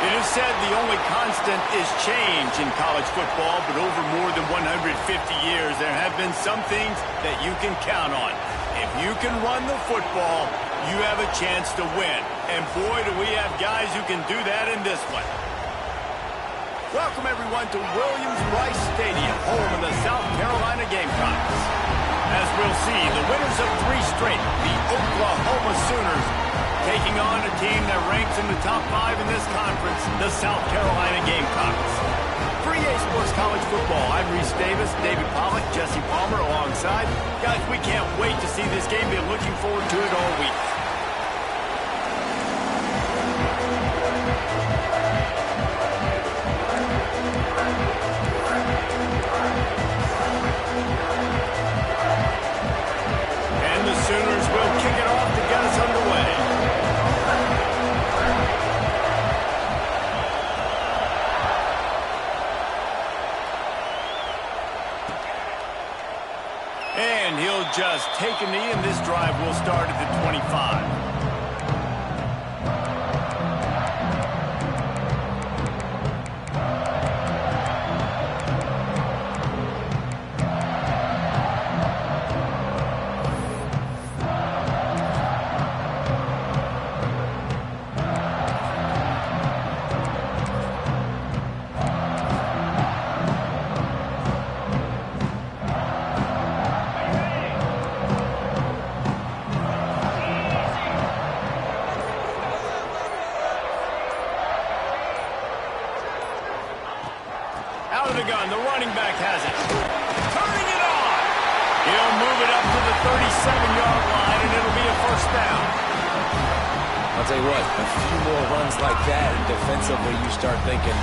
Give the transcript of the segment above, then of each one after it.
It is said the only constant is change in college football, but over more than 150 years, there have been some things that you can count on. If you can run the football, you have a chance to win. And boy, do we have guys who can do that in this one. Welcome, everyone, to Williams-Brice Stadium, home of the South Carolina Gamecocks. As we'll see, the winners of 3 straight, the Oklahoma Sooners, taking on a team that ranks in the top 5 in this conference, the South Carolina Gamecocks. For EA Sports College Football, I'm Reese Davis, David Pollack, Jesse Palmer alongside. Guys, we can't wait to see this game. Been looking forward to it all week. And the Sooners will kick it off to get us underway. And he'll just take a knee, and this drive will start at the 25. Out of the gun, the running back has it. Turning it on! He'll move it up to the 37-yard line, and it'll be a first down. I'll tell you what, a few more runs like that, and defensively you start thinking,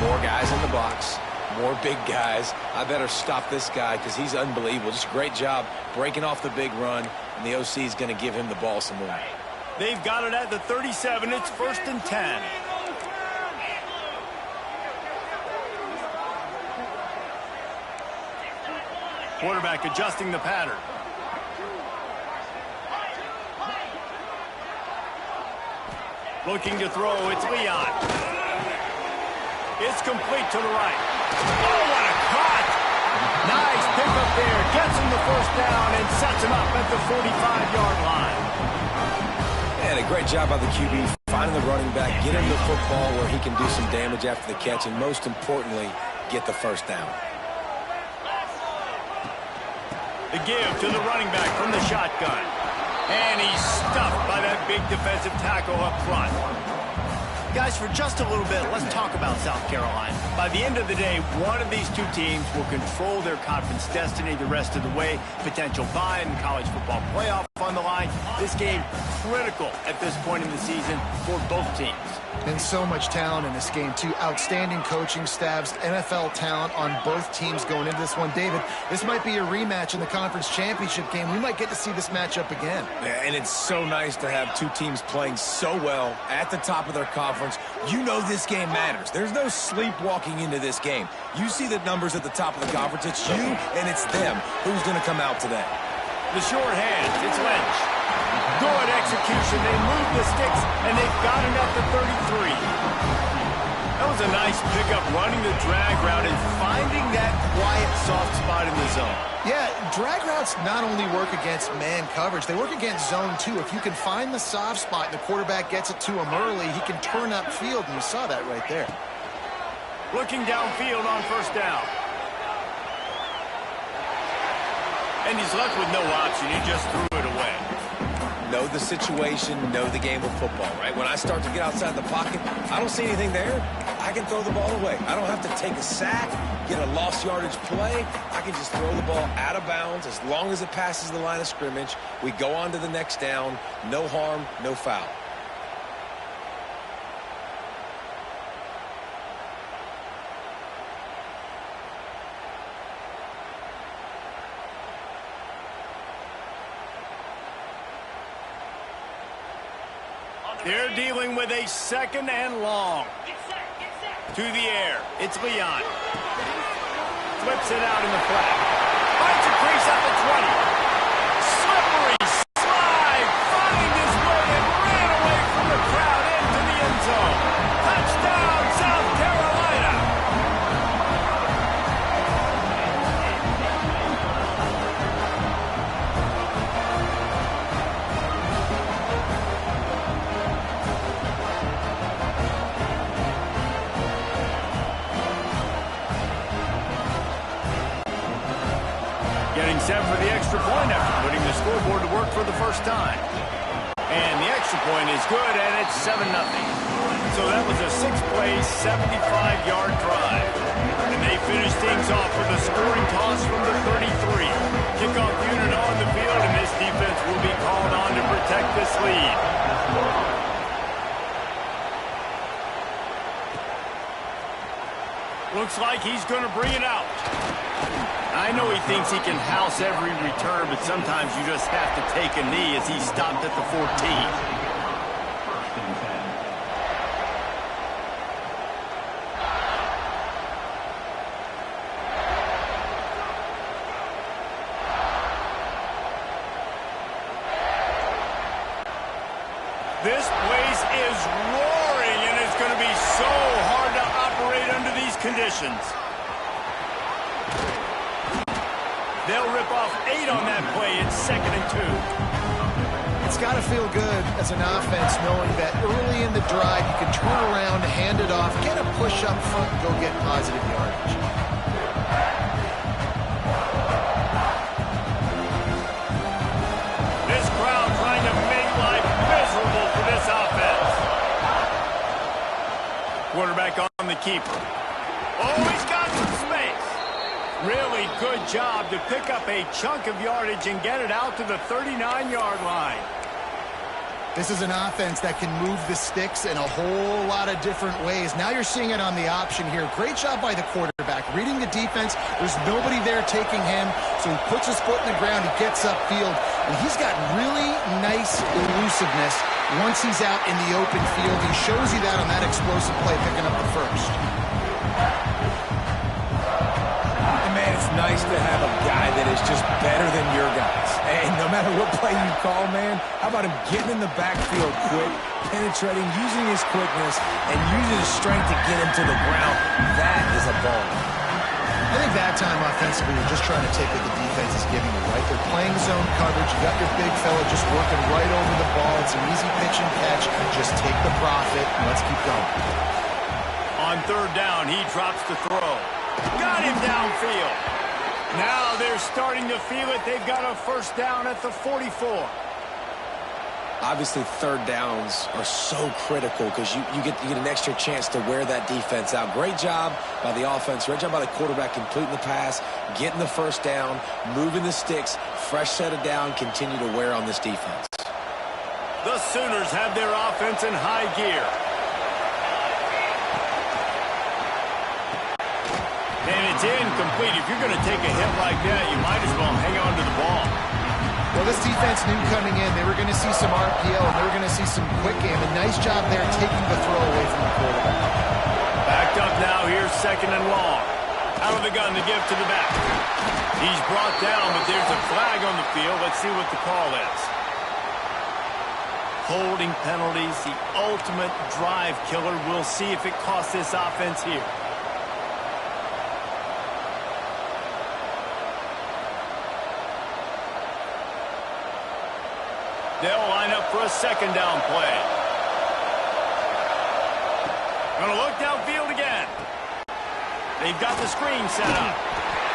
more guys in the box, more big guys. I better stop this guy because he's unbelievable. Just a great job breaking off the big run, and the OC is going to give him the ball some more. They've got it at the 37. It's 1st and 10. Quarterback adjusting the pattern. Looking to throw, it's Leon. It's complete to the right. Oh, what a cut! Nice pickup there. Gets him the first down and sets him up at the 45-yard line. And a great job by the QB, finding the running back, get him the football where he can do some damage after the catch, and most importantly, get the first down. The give to the running back from the shotgun. And he's stuffed by that big defensive tackle up front. Guys, for just a little bit, let's talk about South Carolina. By the end of the day, one of these two teams will control their conference destiny the rest of the way. Potential bye in the college football playoff on the line. This game critical at this point in the season for both teams. And so much talent in this game, too. Outstanding coaching staffs, NFL talent on both teams going into this one. David, this might be a rematch in the conference championship game. We might get to see this matchup again. Yeah, and it's so nice to have two teams playing so well at the top of their conference. You know this game matters. There's no sleepwalking into this game. You see the numbers at the top of the conference. It's you and it's them. Who's going to come out today? The short hand, it's Lynch. Good execution. They move the sticks, and they've got it at the 33. That was a nice pickup, running the drag route and finding that quiet, soft spot in the zone. Yeah, drag routes not only work against man coverage, they work against zone, too. If you can find the soft spot and the quarterback gets it to him early, he can turn upfield, and you saw that right there. Looking downfield on first down. And he's left with no option. He just threw it away. Know the situation, know the game of football, right? When I start to get outside the pocket, I don't see anything there. I can throw the ball away. I don't have to take a sack, get a lost yardage play. I can just throw the ball out of bounds as long as it passes the line of scrimmage. We go on to the next down. No harm, no foul. They're dealing with a 2nd and long. To the air. It's Leon. Flips it out in the flat. Finds a crease at the 20. Slippery slide. Find his way and ran away from the crowd into the end zone. Touchdown. Getting set for the extra point after putting the scoreboard to work for the first time. And the extra point is good, and it's 7-0. So that was a 6-play, 75-yard drive. And they finish things off with a scoring toss from the 33. Kickoff unit on the field, and this defense will be called on to protect this lead. Looks like he's going to bring it out. I know he thinks he can house every return, but sometimes you just have to take a knee as he stopped at the 14. This place is roaring, and it's going to be so hard to operate under these conditions. They'll rip off 8 on that play. It's 2nd and 2. It's got to feel good as an offense knowing that early in the drive you can turn around, hand it off, get a push up front, and go get positive yardage. This crowd trying to make life miserable for this offense. Quarterback on the keeper. Oh, he's got some space. Really good job to pick up a chunk of yardage and get it out to the 39-yard line. This is an offense that can move the sticks in a whole lot of different ways. Now you're seeing it on the option here. Great job by the quarterback. Reading the defense, there's nobody there taking him, so he puts his foot in the ground, he gets upfield, and he's got really nice elusiveness once he's out in the open field. He shows you that on that explosive play, picking up the first. And man, it's nice to have a guy that is just better than your guys. And no matter what play you call, man, how about him getting in the backfield quick, penetrating, using his quickness, and using his strength to get him to the ground? That is a ball. I think that time offensively, you're just trying to take what the defense is giving you, right? They're playing zone coverage. You got your big fella just working right over the ball. It's an easy pitch and catch. Just take the profit, and let's keep going. On 3rd down, he drops the throw. Got him downfield. Now they're starting to feel it. They've got a first down at the 44. Obviously, 3rd downs are so critical because you get an extra chance to wear that defense out. Great job by the offense. Great job by the quarterback completing the pass, getting the first down, moving the sticks, fresh set of down, continue to wear on this defense. The Sooners have their offense in high gear. And it's incomplete. If you're going to take a hit like that, you might as well hang on to the ball. Well, this defense knew coming in they were going to see some RPO and they were going to see some quick game. A nice job there taking the throw away from the quarterback. Backed up now. Here's 2nd and long. Out of the gun to give to the back. He's brought down, but there's a flag on the field. Let's see what the call is. Holding penalties, the ultimate drive killer. We'll see if it costs this offense here. They'll line up for a 2nd down play. Gonna look downfield again. They've got the screen set up.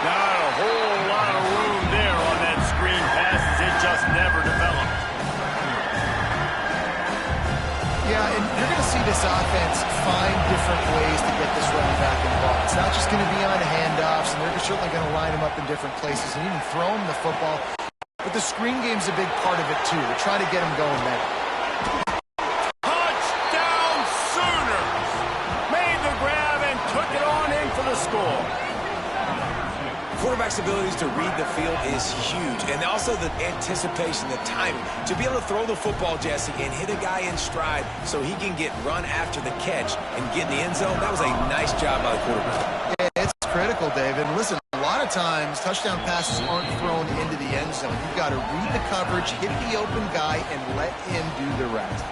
Not a whole lot of room there on that screen pass as it just never developed. Yeah, and you're going to see this offense find different ways to get this running back involved. It's not just going to be on handoffs, and they're certainly going to line him up in different places and even throw him the football. But the screen game's a big part of it, too. They try to get him going there. Touchdown Sooners! Made the grab and took it on in for the score. Quarterback's abilities to read the field is huge. And also the anticipation, the timing. To be able to throw the football, Jesse, and hit a guy in stride so he can get run after the catch and get in the end zone, that was a nice job by the quarterback. Yeah, it's critical, David. Listen, a lot of times touchdown passes aren't thrown into the end zone. You've got to read the coverage, hit the open guy, and let him do the rest.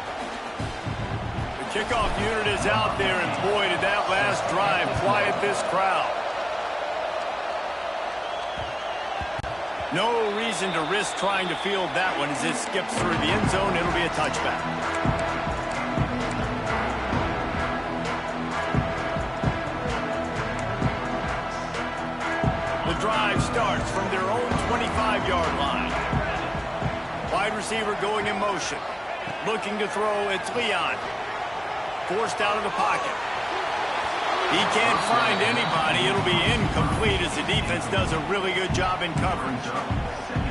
The kickoff unit is out there, and boy, did that last drive quiet this crowd. No reason to risk trying to field that one as it skips through the end zone. It'll be a touchback. The drive drive starts from their own 25-yard line. Wide receiver going in motion. Looking to throw, it's Leon. Forced out of the pocket. He can't find anybody. It'll be incomplete as the defense does a really good job in coverage.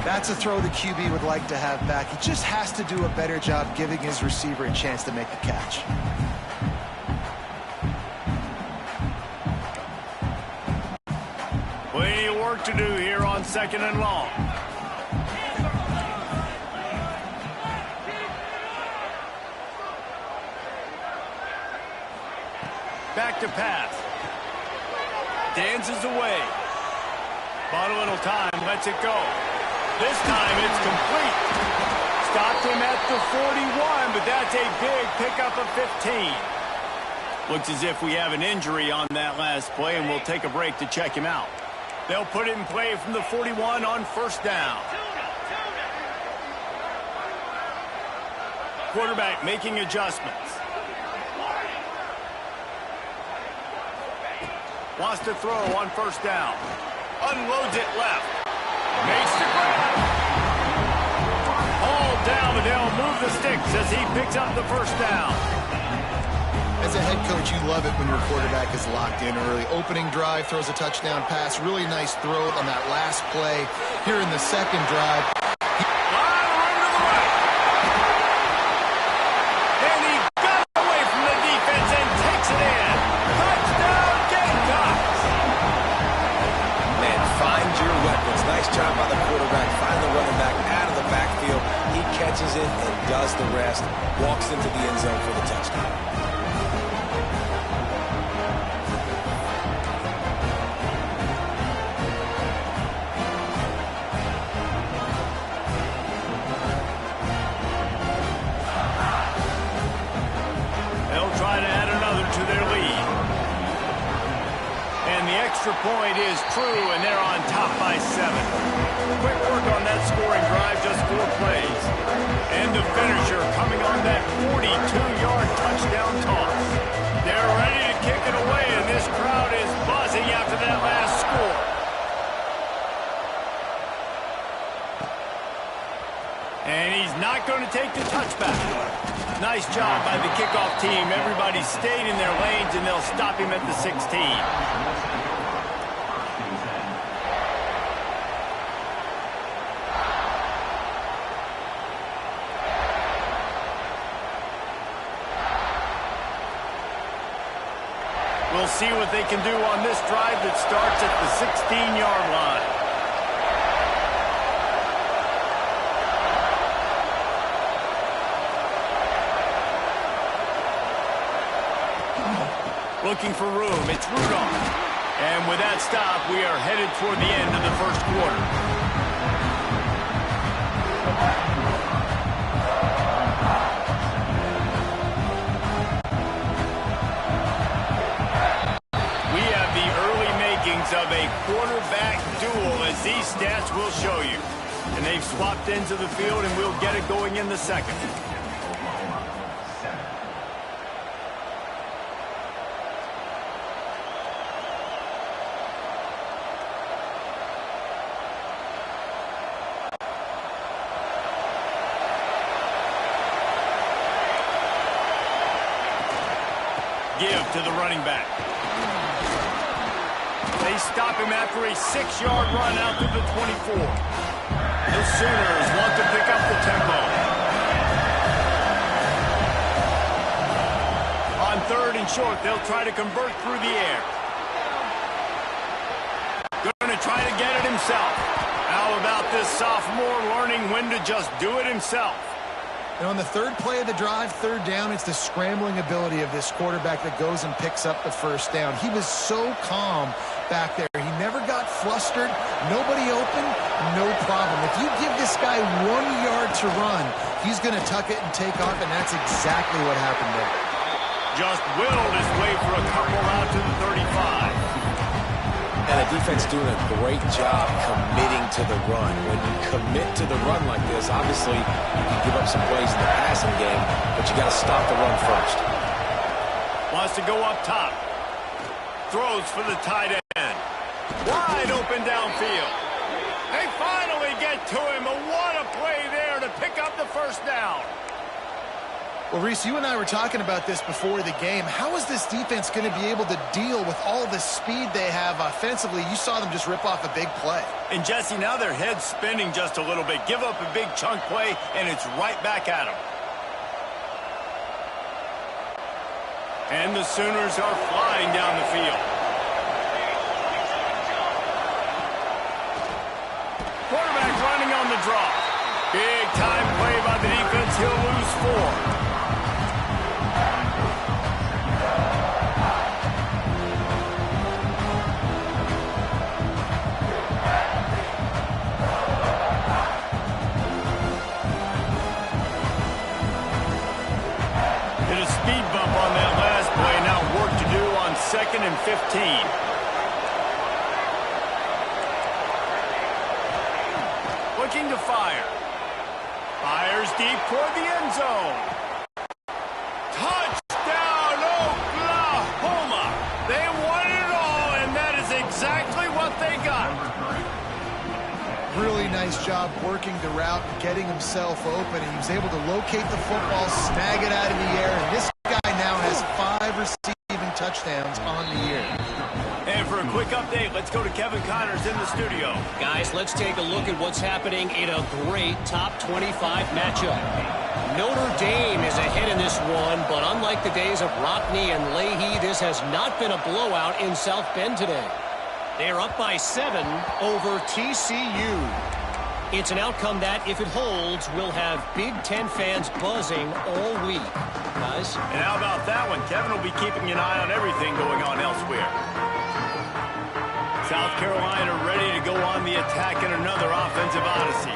That's a throw the QB would like to have back. He just has to do a better job giving his receiver a chance to make the catch. Plenty of work to do here on 2nd and long. Back to pass. Dances away. Bought a little time, lets it go. This time it's complete. Stopped him at the 41, but that's a big pickup of 15. Looks as if we have an injury on that last play, and we'll take a break to check him out. They'll put it in play from the 41 on 1st down. Quarterback making adjustments. Wants to throw on 1st down. Unloads it left. Makes the grab. All down, but they'll move the sticks as he picks up the 1st down. As a head coach, you love it when your quarterback is locked in early. Opening drive, throws a touchdown pass. Really nice throw on that last play. Here in the 2nd drive. And he got away from the defense and takes it in. Touchdown, Gamecocks! Man, find your weapons. Nice job by the quarterback. Find the running back out of the backfield. He catches it and does the rest. Walks into the end zone for the touchdown. Extra point is true, and they're on top by 7. Quick work on that scoring drive, just 4 plays. And the finisher coming on that 42-yard touchdown toss. They're ready to kick it away, and this crowd is buzzing after that last score. And he's not going to take the touchback. Nice job by the kickoff team. Everybody stayed in their lanes, and they'll stop him at the 16. We'll see what they can do on this drive that starts at the 16-yard line. Looking for room, it's Rudolph. And with that stop, we are headed toward the end of the 1st quarter. Of a quarterback duel, as these stats will show you. And they've swapped into the field, and we'll get it going in the 2nd. Give to the running back. They stop him after a 6-yard run out to the 24. The Sooners want to pick up the tempo. On 3rd and short, they'll try to convert through the air. Going to try to get it himself. How about this sophomore learning when to just do it himself? And on the 3rd play of the drive, 3rd down, it's the scrambling ability of this quarterback that goes and picks up the 1st down. He was so calm back there. He never got flustered. Nobody open, no problem. If you give this guy 1 yard to run, he's going to tuck it and take off, and that's exactly what happened there. Just willed his way for a couple out to the 35. And the defense doing a great job committing to the run. When you commit to the run like this, obviously you can give up some plays in the passing game, but you got to stop the run first. Wants to go up top. Throws for the tight end. Wide open downfield. They finally get to him. What a play there to pick up the first down. Well, Reese, you and I were talking about this before the game. How is this defense going to be able to deal with all the speed they have offensively? You saw them just rip off a big play. And, Jesse, now their head's spinning just a little bit. Give up a big chunk play, and it's right back at them. And the Sooners are flying down the field. Quarterback running on the draw. Big time play by the defense. He'll lose 4. Second and 15. Looking to fire. Fires deep toward the end zone. Touchdown, Oklahoma! They won it all, and that is exactly what they got. Really nice job working the route and getting himself open. He was able to locate the football, snag it out of the air, and this guy now has 5 receiving touchdowns on the year. And for a quick update, let's go to Kevin Connors in the studio. Guys, let's take a look at what's happening in a great top 25 matchup. Notre Dame is ahead in this one, but unlike the days of Rockne and Leahy, this has not been a blowout in South Bend today. They are up by 7 over TCU. It's an outcome that, if it holds, will have Big Ten fans buzzing all week. Guys? And how about that one? Kevin will be keeping an eye on everything going on elsewhere. South Carolina ready to go on the attack in another offensive odyssey.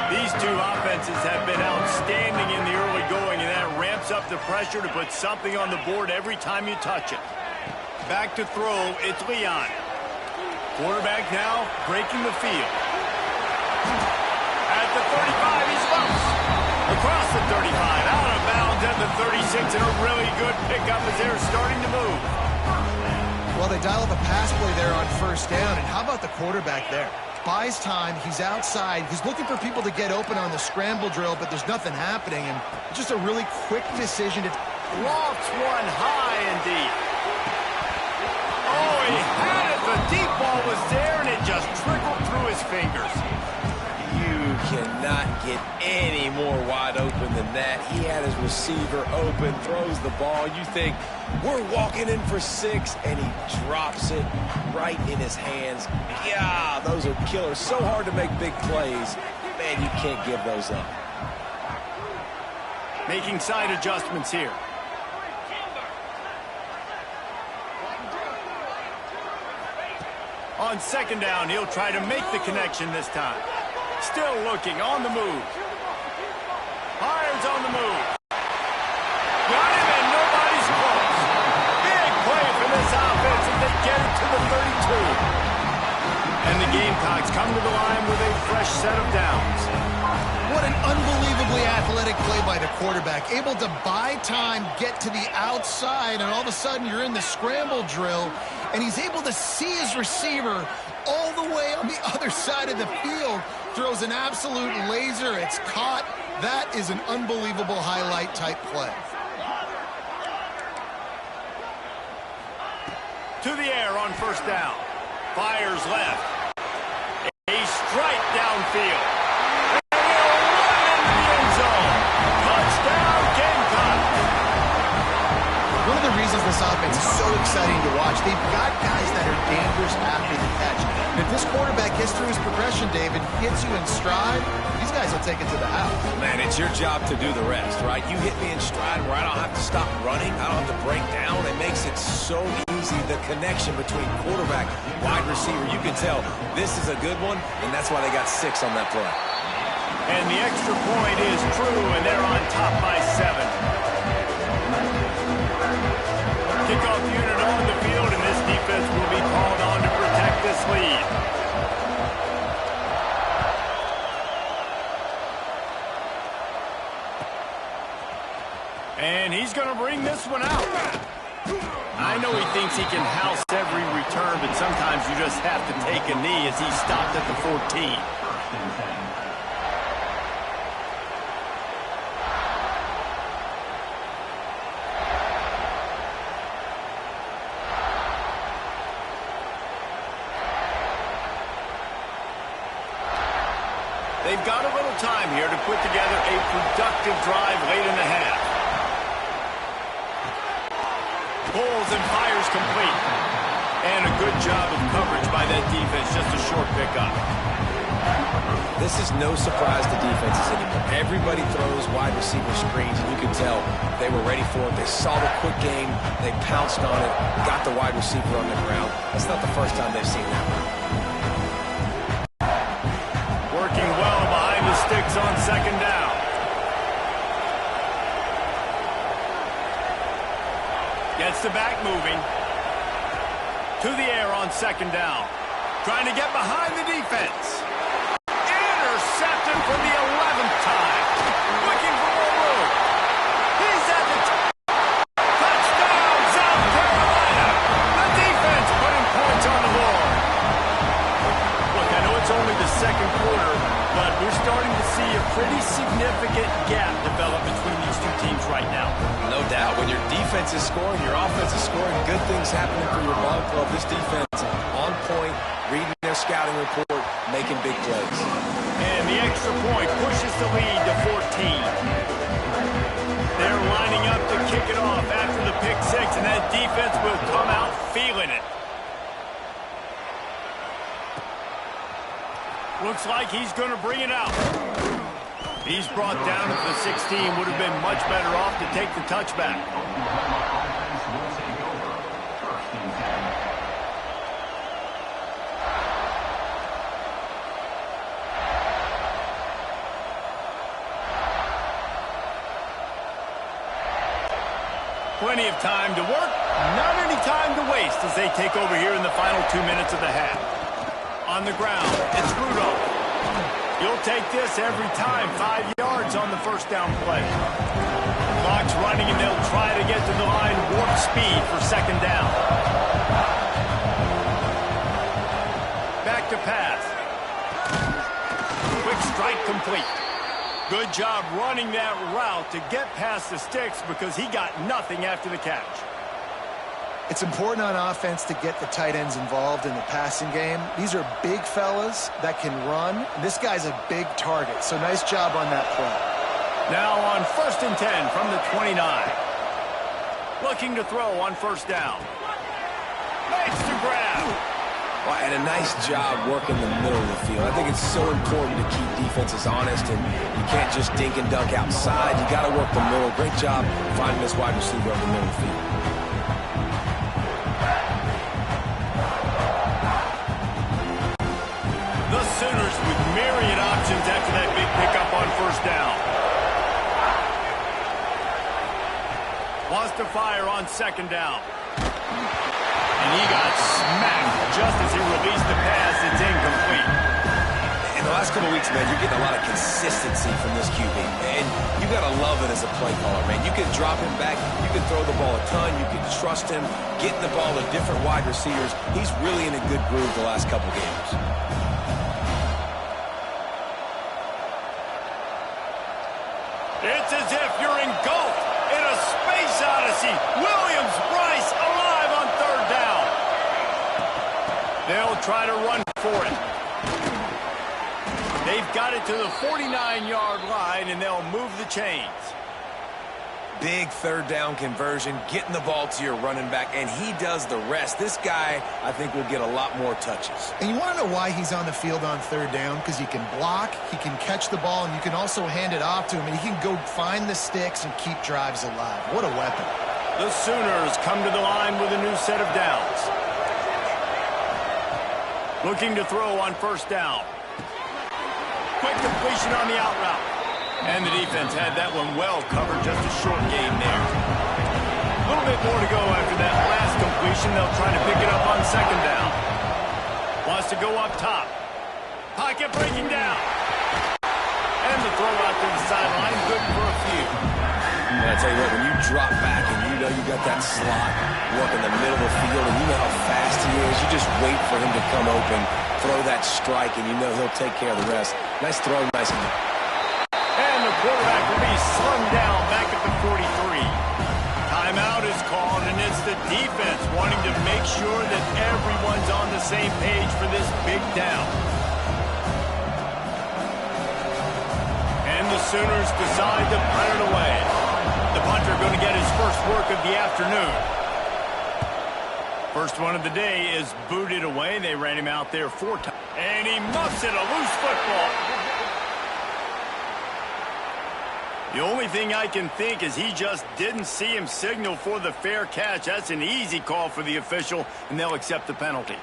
These two offenses have been outstanding in the early going, and that ramps up the pressure to put something on the board every time you touch it. Back to throw, it's Leon. Quarterback now breaking the field. At the 35, he's loose. Across the 35, out of bounds at the 36, and a really good pickup as they're starting to move. Well, they dial up a pass play there on first down, and how about the quarterback there? Buys time, he's outside, he's looking for people to get open on the scramble drill, but there's nothing happening, and just a really quick decision to... Lofts one high and deep. Oh, he had it. The deep ball was there, and it just trickled through his fingers. You cannot get any more wide open than that. He had his receiver open, throws the ball. You think, we're walking in for 6, and he drops it right in his hands. Yeah, those are killers. So hard to make big plays. Man, you can't give those up. Making side adjustments here. On second down, he'll try to make the connection this time. Still looking, on the move. Fires on the move. Got him, and nobody's close. Big play for this offense as they get it to the 32. And the Gamecocks come to the line with a fresh set of downs. What an unbelievably athletic play by the quarterback. Able to buy time, get to the outside, and all of a sudden you're in the scramble drill, and he's able to see his receiver all the way on the other side of the field. Throws an absolute laser. It's caught. That is an unbelievable highlight type play. To the air on first down. Fires left. A strike downfield. And he'll run into the end zone. Touchdown, Gamecocks. One of the reasons this offense is so exciting to watch, they've got guys that are dangerous after the catch. And if this quarterback gets through his progression, David, hits you in stride, these guys will take it to the house. Man, it's your job to do the rest, right? You hit me in stride where I don't have to stop running. I don't have to break down. It makes it so easy, the connection between quarterback, wide receiver. You can tell this is a good one, and that's why they got 6 on that play. And the extra point is true, and they're on top by 7. Kickoff unit on the field, and this defense will be called on to protect this lead. And he's going to bring this one out. I know he thinks he can house every return, but sometimes you just have to take a knee as he stopped at the 14. They've got a little time here to put together a productive drive late in the half. Pulls and fires complete. And a good job of coverage by that defense. Just a short pickup. This is no surprise to defenses anymore. Everybody throws wide receiver screens, and you can tell they were ready for it. They saw the quick game. They pounced on it, got the wide receiver on the ground. That's not the first time they've seen that. Working well behind the sticks on second down. Gets the back moving. To the air on second down. Trying to get behind the defense. Intercepted for the 11th time. Looking for more room. He's at the touchdown, South Carolina. The defense putting points on the board. Look, I know it's only the second quarter, but we're starting to see a pretty significant gap develop between these two teams right now. No doubt. When your defense is scoring, your offense is scoring, good things happening for your ball club. This defense on point, reading their scouting report, making big plays. And the extra point pushes the lead to 14. They're lining up to kick it off after the pick six, and that defense will come out feeling it. Looks like he's going to bring it out. He's brought down to the 16. Would have been much better off to take the touchback. Plenty of time to work, not any time to waste as they take over here in the final 2 minutes of the half. On the ground, it's Rudolph. You'll take this every time. 5 yards on the first down play. Clock's running, and they'll try to get to the line warp speed for second down. Back to pass. Quick strike complete. Good job running that route to get past the sticks because he got nothing after the catch. It's important on offense to get the tight ends involved in the passing game. These are big fellas that can run. This guy's a big target, so nice job on that play. Now on 1st and 10 from the 29. Looking to throw on first down. Makes the grab. Well, and a nice job working the middle of the field. I think it's so important to keep defenses honest, and you can't just dink and dunk outside. You got to work the middle. Great job finding this wide receiver on the middle of the field. The Sooners with myriad options after that big pickup on first down. Wants to fire on second down. And he got smacked just as he released the pass. It's incomplete. In the last couple of weeks, man, you're getting a lot of consistency from this QB. And you got to love it as a play caller, man. You can drop him back. You can throw the ball a ton. You can trust him, getting the ball to different wide receivers. He's really in a good groove the last couple games. It's as if you're engulfed in a space odyssey. Williams-Brice alive on third down. They'll try to run for it. They've got it to the 49-yard line, and they'll move the chains. Big third down conversion, getting the ball to your running back, and he does the rest. This guy, I think, will get a lot more touches. And you want to know why he's on the field on third down? Because he can block, he can catch the ball, and you can also hand it off to him, and he can go find the sticks and keep drives alive. What a weapon. The Sooners come to the line with a new set of downs. Looking to throw on first down. Quick completion on the out route. And the defense had that one well covered, just a short game there. A little bit more to go after that last completion. They'll try to pick it up on second down. Wants to go up top. Pocket breaking down. And the throw out to the sideline, good for a few. I tell you what, when you drop back and you know you got that slot work in the middle of the field and you know how fast he is, you just wait for him to come open, throw that strike, and you know he'll take care of the rest. Nice throw, nice. And the quarterback will be slung down back at the 43. Timeout is called, and it's the defense wanting to make sure that everyone's on the same page for this big down. And the Sooners decide to punt it away. The punter going to get his first work of the afternoon. First one of the day is booted away. They ran him out there 4 times. And he muffs it, a loose football. The only thing I can think is he just didn't see him signal for the fair catch. That's an easy call for the official, and they'll accept the penalty.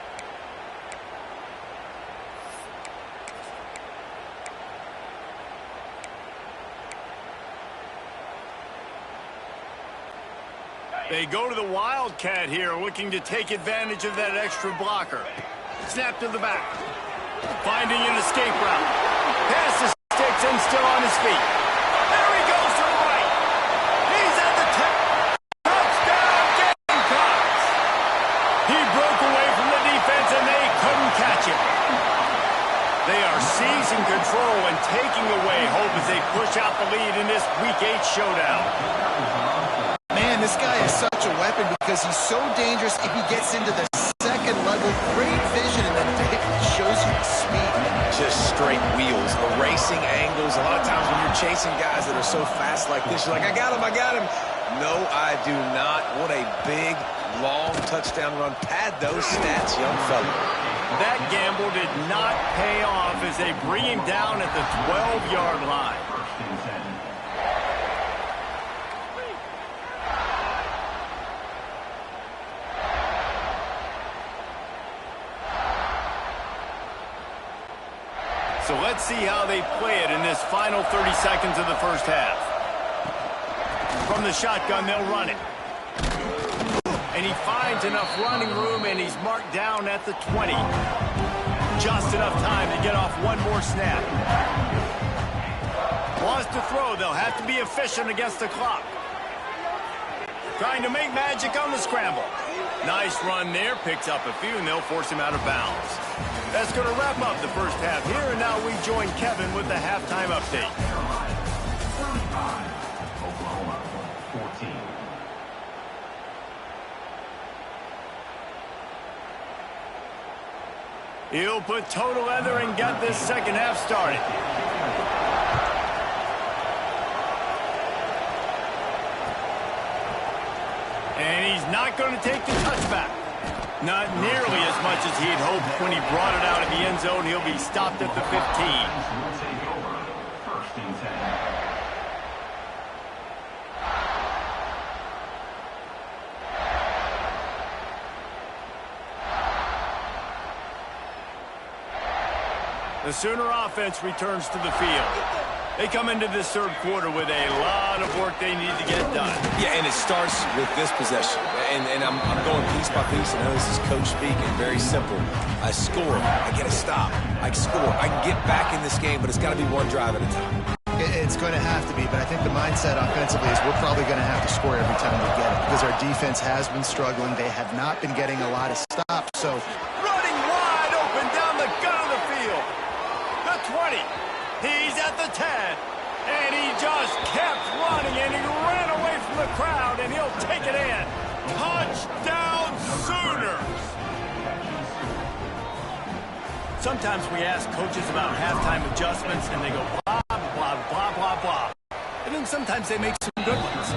They go to the Wildcat here, looking to take advantage of that extra blocker. Snap to the back. Finding an escape route. Pass the sticks and still on his feet. There he goes to the right. He's at the 10. Touchdown, Gamecocks. He broke away from the defense and they couldn't catch him. They are seizing control and taking away hope as they push out the lead in this Week 8 showdown. Man, this guy is such a weapon because he's so dangerous if he gets into the second level. Great vision, and then it shows you the speed. Just straight wheels, erasing angles. A lot of times when you're chasing guys that are so fast like this, you're like, I got him, I got him. No, I do not. What a big, long touchdown run. Pad those stats, young fella. That gamble did not pay off as they bring him down at the 12-yard line. So let's see how they play it in this final 30 seconds of the first half. From the shotgun, they'll run it. And he finds enough running room, and he's marked down at the 20. Just enough time to get off one more snap. Wants to throw. They'll have to be efficient against the clock. Trying to make magic on the scramble. Nice run there. Picks up a few, and they'll force him out of bounds. That's going to wrap up the first half here, and now we join Kevin with the halftime update. Oklahoma 14. He'll put toe to leather and get this second half started. And he's not going to take the touchback. Not nearly as much as he'd hoped when he brought it out of the end zone. He'll be stopped at the 15. Will take over. First and 10. The Sooner offense returns to the field. They come into this third quarter with a lot of work they need to get done. Yeah, and it starts with this possession. And I'm going piece by piece. I know this is coach speaking. Very simple. I score. I get a stop. I score. I can get back in this game, but it's got to be one drive at a time. It's going to have to be, but I think the mindset offensively is we're probably going to have to score every time we get it because our defense has been struggling. They have not been getting a lot of stops. So running wide open down the gun of the field. The 20. He's at the 10. And he just kept running, and he ran away from the crowd, and he'll take it in. Touchdown, Sooners! Sometimes we ask coaches about halftime adjustments, and they go blah, blah, blah, blah, blah. And then sometimes they make some good ones.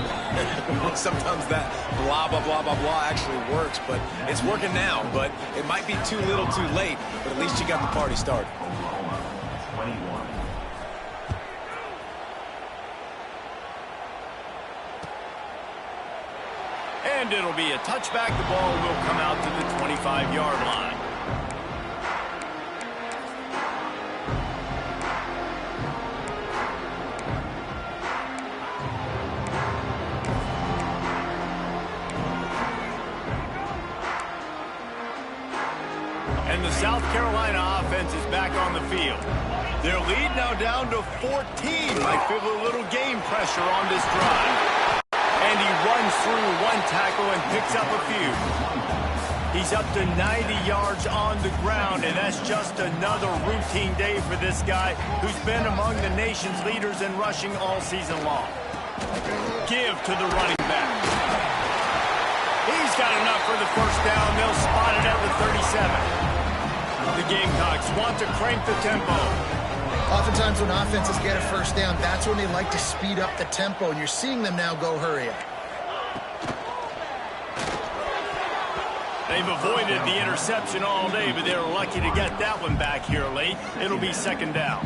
Sometimes that blah, blah, blah, blah, blah actually works, but it's working now. But it might be too little too late, but at least you got the party started. Oklahoma 21. And it'll be a touchback. The ball will come out to the 25-yard line. And the South Carolina offense is back on the field. Their lead now down to 14. Might feel a little game pressure on this drive. And he runs through one tackle and picks up a few. He's up to 90 yards on the ground, and that's just another routine day for this guy who's been among the nation's leaders in rushing all season long. Give to the running back. He's got enough for the first down. They'll spot it at the 37. The Gamecocks want to crank the tempo. Oftentimes when offenses get a first down, that's when they like to speed up the tempo, and you're seeing them now go hurry up. They've avoided the interception all day, but they're lucky to get that one back here late. It'll be second down.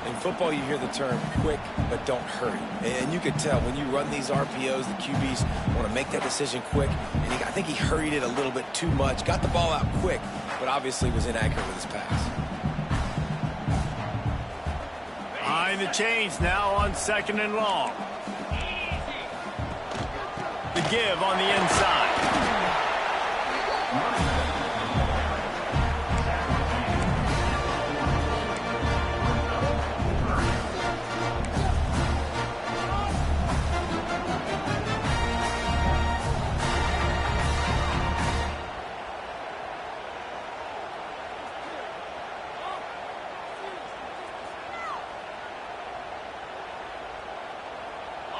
In football, you hear the term quick, but don't hurry. And you can tell when you run these RPOs, the QBs want to make that decision quick. And I think he hurried it a little bit too much. Got the ball out quick, but obviously was inaccurate with his pass. Behind the chains now on second and long. The give on the inside.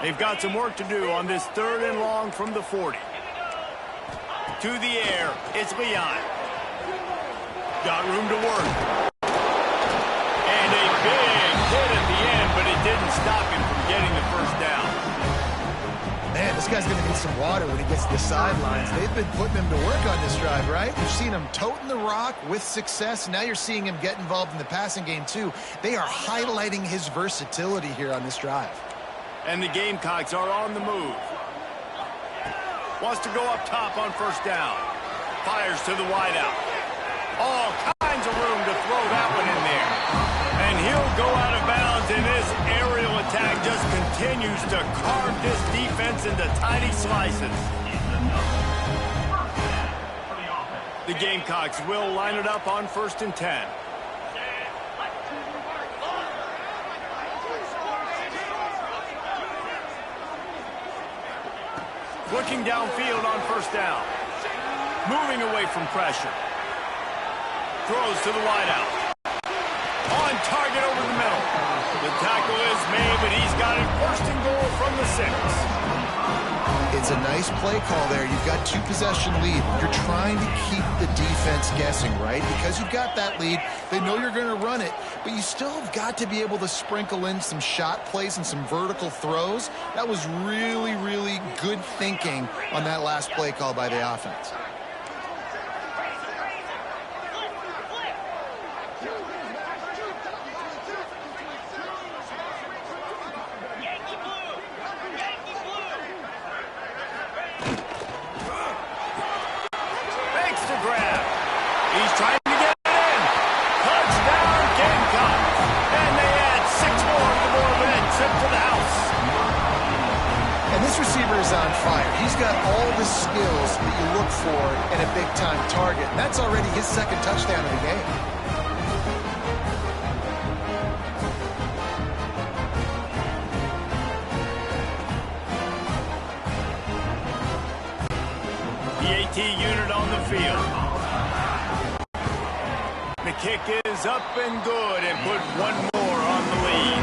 They've got some work to do on this third and long from the 40. To the air, it's Leon. Got room to work. And a big hit at the end, but it didn't stop him from getting the first down. Man, this guy's going to need some water when he gets to the sidelines. They've been putting him to work on this drive, right? You've seen him toting the rock with success. Now you're seeing him get involved in the passing game, too. They are highlighting his versatility here on this drive. And the Gamecocks are on the move. Wants to go up top on first down. Fires to the wideout. All kinds of room to throw that one in there. And he'll go out of bounds, and this aerial attack just continues to carve this defense into tiny slices. The Gamecocks will line it up on 1st and 10. Looking downfield on first down. Moving away from pressure. Throws to the wideout. On target over the middle. The tackle is made, but he's got it 1st and goal from the 6. It's a nice play call there. You've got 2-possession lead. You're trying to keep the defense guessing, right? Because you've got that lead, they know you're going to run it, but you still have got to be able to sprinkle in some shot plays and some vertical throws. That was really, really good thinking on that last play call by the offense. On fire. He's got all the skills that you look for in a big-time target. That's already his 2nd touchdown of the game. The AT unit on the field. The kick is up and good and put one more on the lead.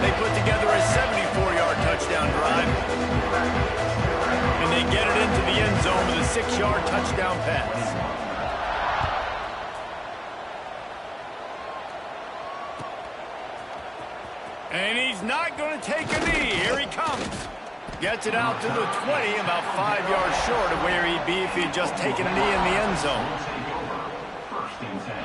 They put together a 74-yard touchdown drive. And they get it into the end zone with a 6-yard touchdown pass. And he's not going to take a knee. Here he comes. Gets it out to the 20, about 5 yards short of where he'd be if he'd just taken a knee in the end zone. First and 10.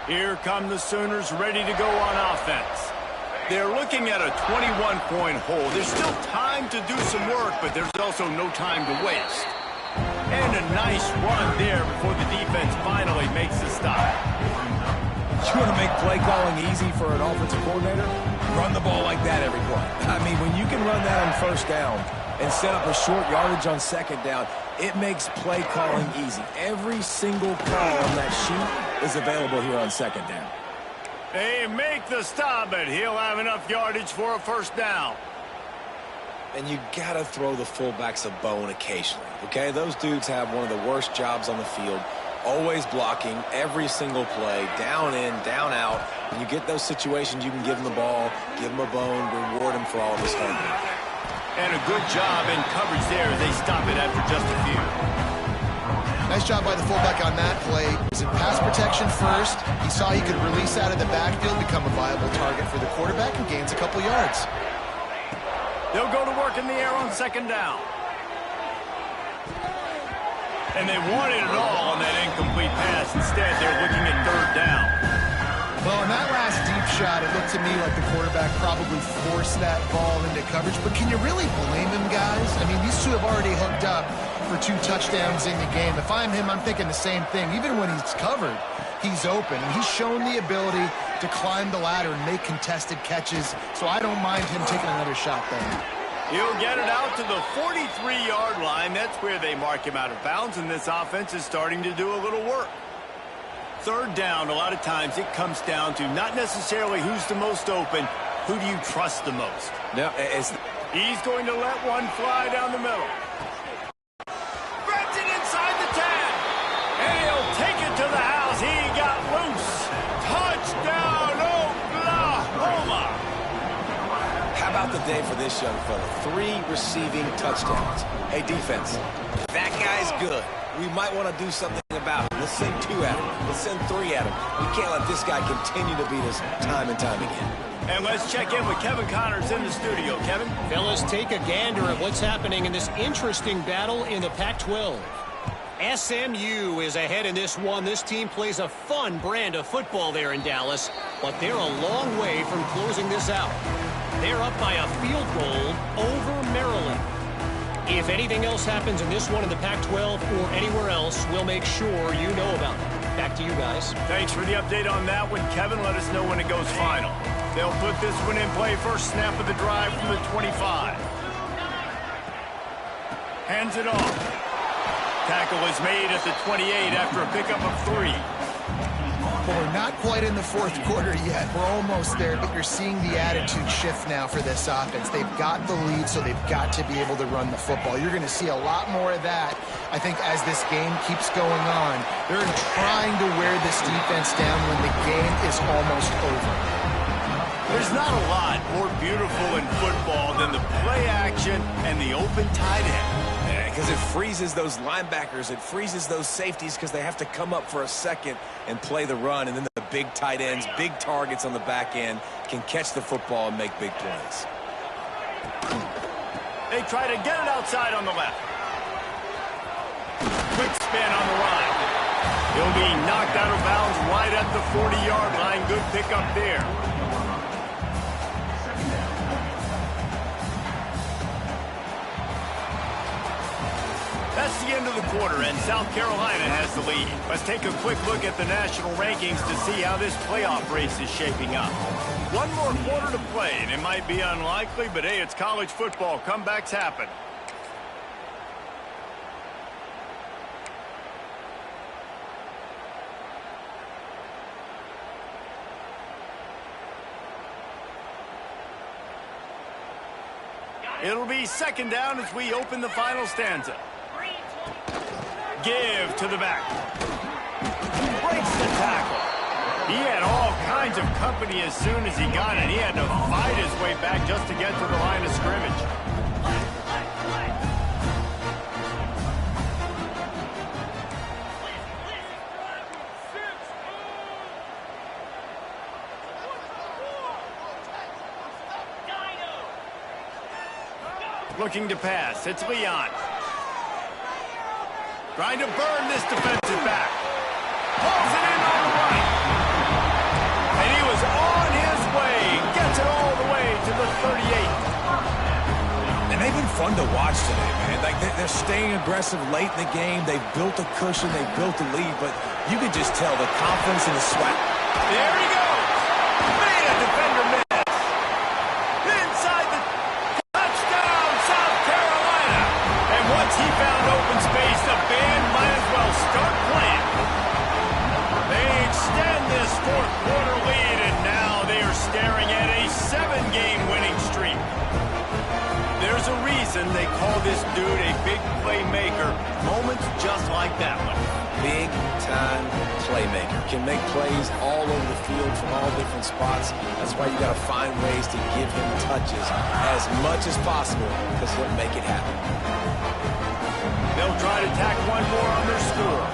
Here come the Sooners ready to go on offense. They're looking at a 21-point hole. There's still time to do some work, but there's also no time to waste. And a nice run there before the defense finally makes the stop. You want to make play calling easy for an offensive coordinator? Run the ball like that every play. I mean, when you can run that on first down and set up a short yardage on second down, It makes play calling easy. Every single call on that sheet is available here on second down. They make the stop, but he'll have enough yardage for a first down. And you got to throw the fullbacks a bone occasionally, okay? Those dudes have one of the worst jobs on the field, always blocking every single play, down in, down out. When you get those situations, you can give them the ball, give them a bone, reward them for all of his hard work. And a good job in coverage there as they stop it after just a few. Nice job by the fullback on that play. Was it pass protection first? He saw he could release out of the backfield, become a viable target for the quarterback, and gains a couple yards. They'll go to work in the air on second down. And they wanted it all on that incomplete pass. Instead, they're looking at third down. Well, in that last deep shot, it looked to me like the quarterback probably forced that ball into coverage. But can you really blame him, guys? I mean, these two have already hooked up for 2 touchdowns in the game. If I'm him, I'm thinking the same thing. Even when he's covered, he's open. And he's shown the ability to climb the ladder and make contested catches. So I don't mind him taking another shot there. He'll get it out to the 43-yard line. That's where they mark him out of bounds, and this offense is starting to do a little work. Third down, a lot of times it comes down to not necessarily who's the most open, who do you trust the most? No, He's going to let one fly down the middle. Grabs it inside the 10. And he'll take it to the house. He got loose. Touchdown, Oklahoma. How about the day for this young fella? 3 receiving touchdowns. Hey, defense, that guy's good. We might want to do something about it. Let's send 2 at him. Let's send 3 at him. We can't let this guy continue to beat us time and time again. And let's check in with Kevin Connors in the studio. Kevin? Fellas, take a gander at what's happening in this interesting battle in the Pac-12. SMU is ahead in this one. This team plays a fun brand of football there in Dallas, but they're a long way from closing this out. They're up by a field goal over Maryland. If anything else happens in this one in the Pac-12 or anywhere else, we'll make sure you know about it. Back to you guys. Thanks for the update on that one, Kevin. Let us know when it goes final. They'll put this one in play. First snap of the drive from the 25. Hands it off. Tackle is made at the 28 after a pickup of 3. Well, we're not quite in the fourth quarter yet. We're almost there, but you're seeing the attitude shift now for this offense. They've got the lead, so they've got to be able to run the football. You're going to see a lot more of that, I think, as this game keeps going on. They're trying to wear this defense down when the game is almost over. There's not a lot more beautiful in football than the play action and the open tight end. Because it freezes those linebackers. It freezes those safeties because they have to come up for a second and play the run. And then the big tight ends, big targets on the back end can catch the football and make big plays. They try to get it outside on the left. Quick spin on the run. He'll be knocked out of bounds right at the 40-yard line. Good pickup there. That's the end of the quarter, and South Carolina has the lead. Let's take a quick look at the national rankings to see how this playoff race is shaping up. One more quarter to play, and it might be unlikely, but hey, it's college football. Comebacks happen. It'll be second down as we open the final stanza. Give to the back. Breaks the tackle. He had all kinds of company as soon as he got it. He had to fight his way back just to get to the line of scrimmage. Looking to pass. It's Leon. Trying to burn this defensive back. Pulls it in on the right. And he was on his way. Gets it all the way to the 38. And they've been fun to watch today, man. Like they're staying aggressive late in the game. They've built a cushion. They've built a lead. But you can just tell the confidence and the swag. There he goes. Made a defender miss. Inside the touchdown, South Carolina. And once he found open space, Listen, they call this dude a big playmaker. Moments just like that one. Big-time playmaker. Can make plays all over the field from all different spots. That's why you got to find ways to give him touches as much as possible because he'll make it happen. They'll try to tack one more on their score.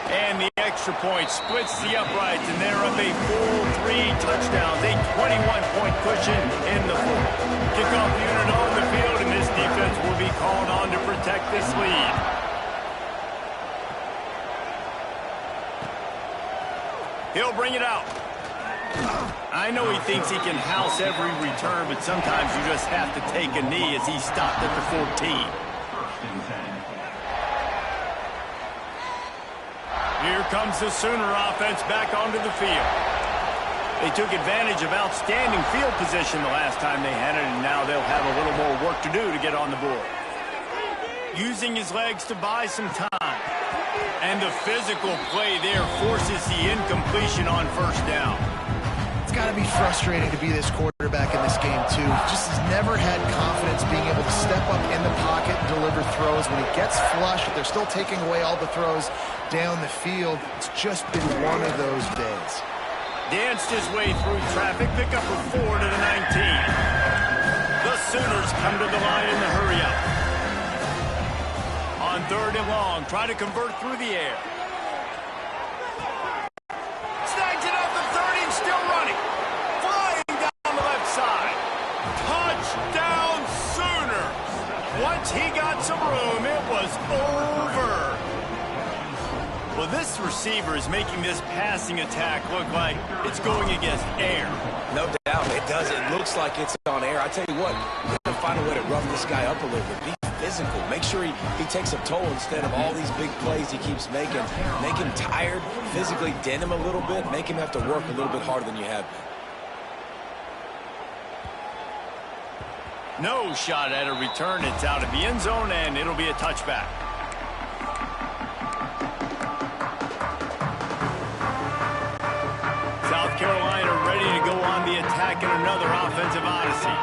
And the extra point splits the uprights, and they're up a full 3 touchdowns, a 21-point cushion in the fourth. Kickoff unit on the field, and this defense will be called on to protect this lead. He'll bring it out. I know he thinks he can house every return, but sometimes you just have to take a knee as he stopped at the 14. Here comes the Sooner offense back onto the field. They took advantage of outstanding field position the last time they had it, and now they'll have a little more work to do to get on the board. Using his legs to buy some time. And the physical play there forces the incompletion on first down. It's got to be frustrating to be this quarterback in this game, too. He just has never had confidence being able to step up in the pocket and deliver throws. When he gets flushed, they're still taking away all the throws down the field. It's just been one of those days. Danced his way through traffic, pick up a 4 to the 19. The Sooners come to the line in the hurry-up. On 3rd and long, try to convert through the air. Snags it up the 30 and still running. Flying down the left side. Touchdown Sooners. Once he got some room, it was over. Well, this receiver is making this passing attack look like it's going against air. No doubt, it does. It looks like it's on air. I tell you what, you got to find a way to rough this guy up a little bit. Be physical. Make sure he takes a toll instead of all these big plays he keeps making. Make him tired, physically dent him a little bit, make him have to work a little bit harder than you have been. No shot at a return. It's out of the end zone, and it'll be a touchback. South Carolina ready to go on the attack in another offensive odyssey.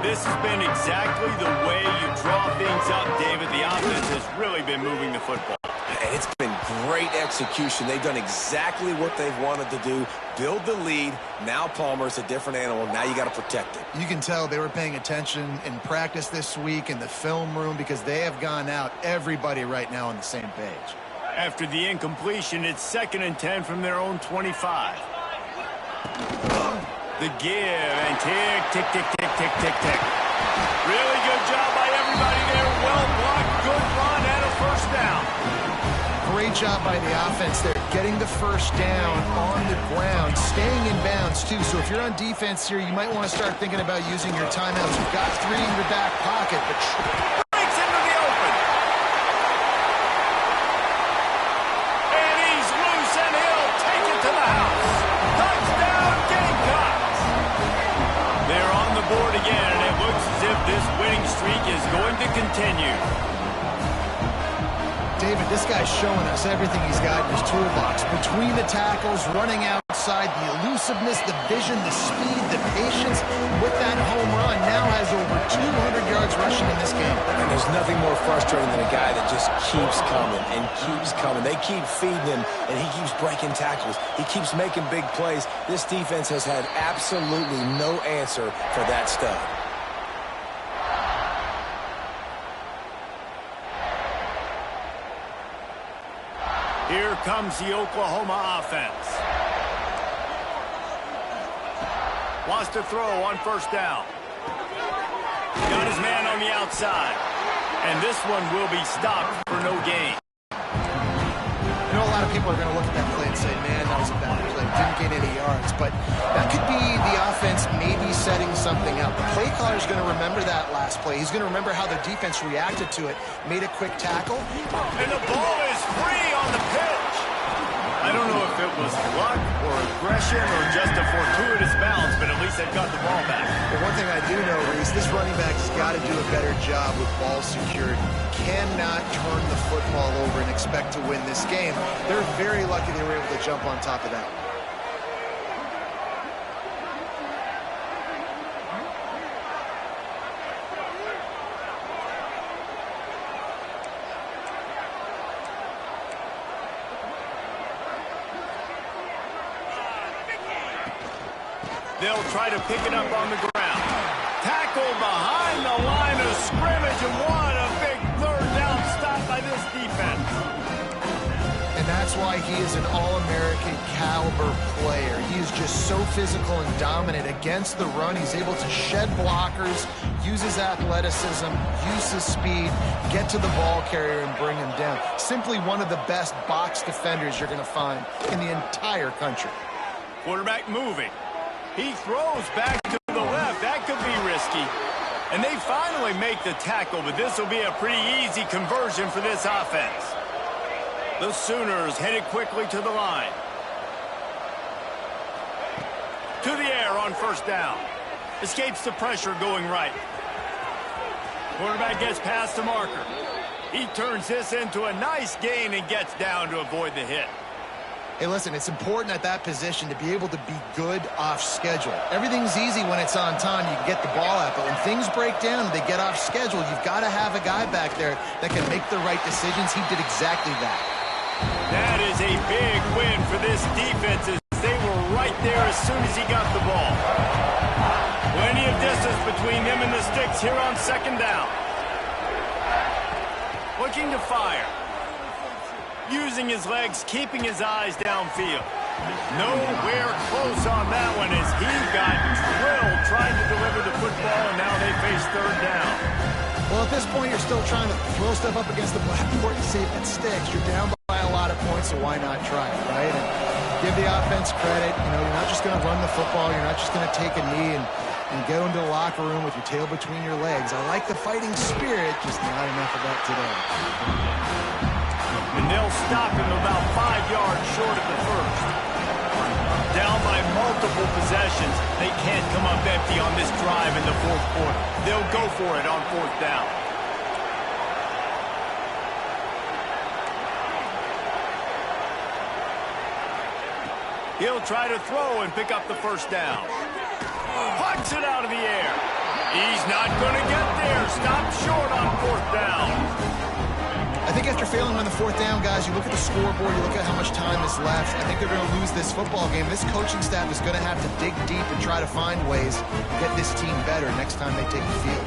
This has been exactly the way you draw things up, David. The offense has really been moving the football. And it's been great execution. They've done exactly what they've wanted to do. Build the lead. Now Palmer's a different animal. Now you got to protect it. You can tell they were paying attention in practice this week in the film room because they have gone out, everybody right now on the same page. After the incompletion, it's 2nd and 10 from their own 25. The give and tick, tick, tick, tick, tick, tick, tick. Really good job by everybody there. Well blocked, good run, and a first down. Great job by the offense there, getting the first down on the ground, staying in bounds too. So if you're on defense here, you might want to start thinking about using your timeouts. You've got 3 in your back pocket, but breaks into the open. And he's loose, and he'll take it to the house. Touchdown, Gamecocks. They're on the board again, and it looks as if this winning streak is going to continue. David, this guy's showing us everything he's got in his toolbox. Between the tackles, running outside, the elusiveness, the vision, the speed, the patience. With that home run, now has over 200 yards rushing in this game. And there's nothing more frustrating than a guy that just keeps coming and keeps coming. They keep feeding him, and he keeps breaking tackles. He keeps making big plays. This defense has had absolutely no answer for that stud. Here comes the Oklahoma offense. Wants to throw on first down. Got his man on the outside. And this one will be stopped for no gain. You know, a lot of people are going to look at that play and say, man, that was a bad play. Didn't get any yards. But that could be the offense maybe setting something up. The play caller is going to remember that last play. He's going to remember how the defense reacted to it. Made a quick tackle. And the ball is free on the pitch. I don't know if it was luck or aggression or just a fortuitous bounce, but at least they've got the ball back. But one thing I do know, Reese, this running back has got to do a better job with ball security. Cannot turn the football over and expect to win this game. They're very lucky they were able to jump on top of that. They'll try to pick it up on the ground. Tackle behind the line of scrimmage, and what a big third down stop by this defense. And that's why he is an All-American caliber player. He is just so physical and dominant against the run. He's able to shed blockers, use his athleticism, use his speed, get to the ball carrier and bring him down. Simply one of the best box defenders you're going to find in the entire country. Quarterback moving. He throws back to the left. That could be risky. And they finally make the tackle, but this will be a pretty easy conversion for this offense. The Sooners headed quickly to the line. To the air on first down. Escapes the pressure going right. Quarterback gets past the marker. He turns this into a nice gain and gets down to avoid the hit. Hey, listen, it's important at that position to be able to be good off schedule. Everything's easy when it's on time. You can get the ball out, but when things break down and they get off schedule, you've got to have a guy back there that can make the right decisions. He did exactly that. That is a big win for this defense as they were right there as soon as he got the ball. Plenty of distance between them and the sticks here on second down. Looking to fire. Using his legs, keeping his eyes downfield. Nowhere close on that one as he got drilled trying to deliver the football, and now they face third down. Well, at this point, you're still trying to throw stuff up against the blackboard and see if it sticks. You're down by a lot of points, so why not try it, right? And give the offense credit. You know, you're not just going to run the football. You're not just going to take a knee and go into the locker room with your tail between your legs. I like the fighting spirit, just not enough of that today. And they'll stop him about 5 yards short of the first. Down by multiple possessions. They can't come up empty on this drive in the fourth quarter. They'll go for it on fourth down. He'll try to throw and pick up the first down. Pucks it out of the air. He's not going to get there. Stop short on fourth down. I think after failing on the fourth down, guys, you look at the scoreboard, you look at how much time is left. I think they're going to lose this football game. This coaching staff is going to have to dig deep and try to find ways to get this team better next time they take the field.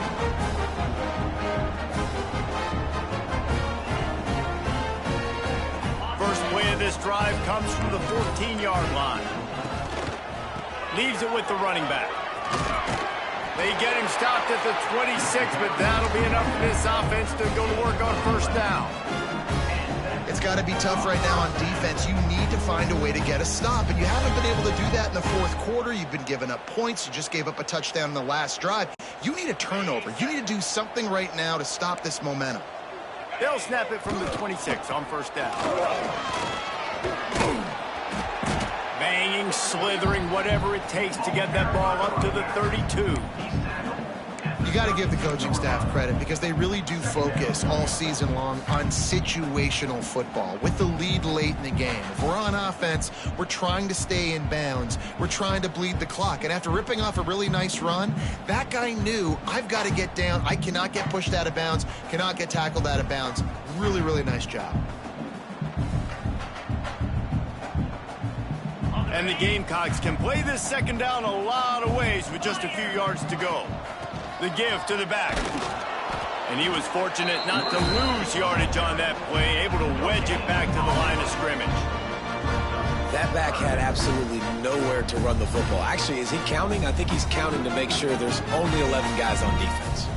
First play of this drive comes from the 14-yard line. Leaves it with the running back. They get him stopped at the 26, but that'll be enough for this offense to go to work on first down. It's got to be tough right now on defense. You need to find a way to get a stop, and you haven't been able to do that in the fourth quarter. You've been giving up points. You just gave up a touchdown in the last drive. You need a turnover. You need to do something right now to stop this momentum. They'll snap it from the 26 on first down. Banging, slithering, whatever it takes to get that ball up to the 32. You got to give the coaching staff credit because they really do focus all season long on situational football with the lead late in the game. If we're on offense, we're trying to stay in bounds. We're trying to bleed the clock. And after ripping off a really nice run, that guy knew, I've got to get down. I cannot get pushed out of bounds, cannot get tackled out of bounds. Really, really nice job. And the Gamecocks can play this second down a lot of ways with just a few yards to go. The give to the back. And he was fortunate not to lose yardage on that play, able to wedge it back to the line of scrimmage. That back had absolutely nowhere to run the football. Actually, is he counting? I think he's counting to make sure there's only 11 guys on defense.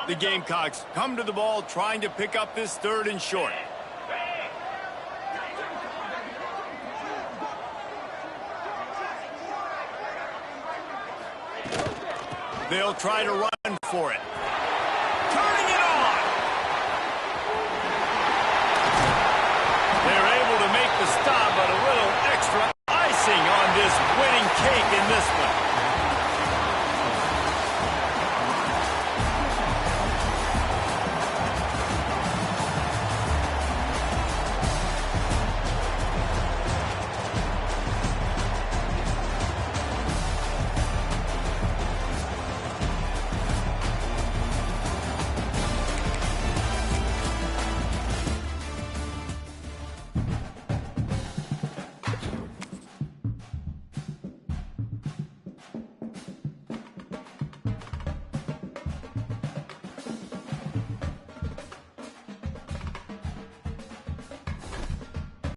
The Gamecocks come to the ball trying to pick up this third and short. They'll try to run for it. Turning it on! They're able to make the stop, but a little extra icing on this winning cake in this one.